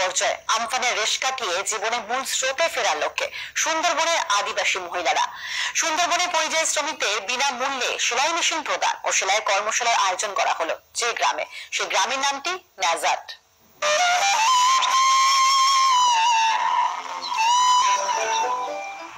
বিপর্যয় আমফানের রেশ কাটিয়ে জীবনে মূল স্রোতে ফেরার লক্ষ্যে সুন্দরবনের আদিবাসী মহিলারা সুন্দরবনে পরিযায়ী শ্রমিকদের বিনামূল্যে সেলাই মেশিন প্রদান ও সেলাই কর্মশালার আয়োজন করা হলো যে গ্রামে। সেই গ্রামের নামটি নাজাট।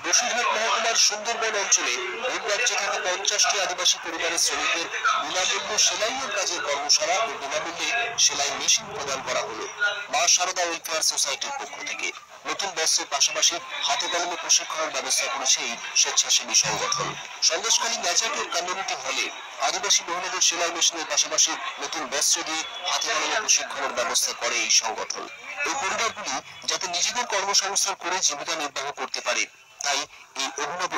বসিরহাট মহকুমার সুন্দরবন অঞ্চলে ভিন রাজ্যে থাকা 50টি আদিবাসী পরিবারের শ্রমিকদের বিনামূল্যে সেলাইয়ের কাজের কর্মশালা ও বিনামূল্যে সেলাই মেশিন প্রদান করা হলো মা শারদা ওয়েলফেয়ার সোসাইটির পক্ষ থেকে। নতুন বস্ত্রের পাশাপাশি হাতে কলমে প্রশিক্ষণের ব্যবস্থা করেছে এই স্বেচ্ছাসেবী সংগঠন। সন্দেশখালী ন্যাজাটের কমিউনিটি হলে আদিবাসী মহিলাদের সেলাই মেশিনের পাশাপাশি নতুন বস্ত্র দিয়ে হাতে কলমে প্রশিক্ষণের ব্যবস্থা করে এই সংগঠন। এই পরিবারগুলি যাতে নিজেদের কর্মসংস্থান করে জীবিকা নির্বাহ করতে পারে, তাই এই অভিনব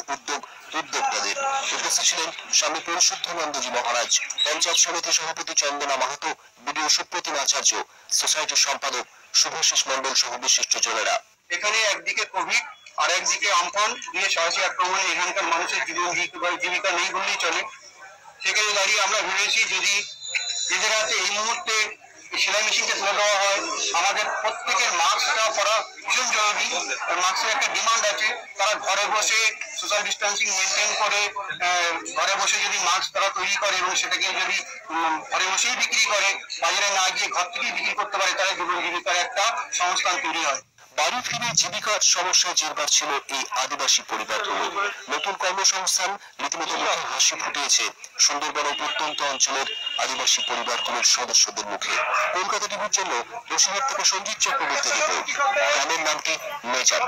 উদ্যোক্তাদের। উপস্থিত ছিলেন স্বামী পরিশুদ্ধানন্দজি মহারাজ, পঞ্চায়েত সমিতি সভাপতি চন্দনা মাহাতো, বিডিও সুপ্রতিম আচার্য, সোসাইটির সম্পাদক শুভাশিস মন্ডল সহ বিশিষ্ট জনেরা। এখানে একদিকে কোভিড আর একদিকে আমফান দিয়ে সাহসী আক্রমণে এখানকার মানুষের জীবিকা নেই বললেই চলে। সেখানে দাঁড়িয়ে আমরা ভেবেছি যদি এদের হাতে এই মুহূর্তে সেলাই মেশিনটা তুলে দেওয়া হয়, আমাদের প্রত্যেকের মাস্কটা পরা ভীষণ জরুরি। মাস্কের একটা ডিমান্ড আছে। তারা ঘরে বসে সোশ্যাল ডিস্টেন্সিং মেনটেন করে ঘরে বসে যদি মাস্ক তারা তৈরি করে এবং সেটাকে যদি ঘরে বসেই বিক্রি করে, বাজারে না গিয়ে ঘর থেকেই বিক্রি করতে পারে, তাহলে জীবিকার একটা সংস্থান তৈরি হয়। বাড়ি ফিরে জীবিকার সমস্যায় জেরবার ছিল এই আদিবাসী পরিবারগুলো। নতুন কর্মসংস্থান রীতিমতো মুখে হাসি ফুটিয়েছে সুন্দরবনের প্রত্যন্ত অঞ্চলের আদিবাসী পরিবারগুলোর সদস্যদের মুখে। কলকাতা টিভির জন্য বসিরহাট থেকে সঞ্জিত চক্রবর্তী রিপোর্ট। গ্রামের নামটি নেজাট।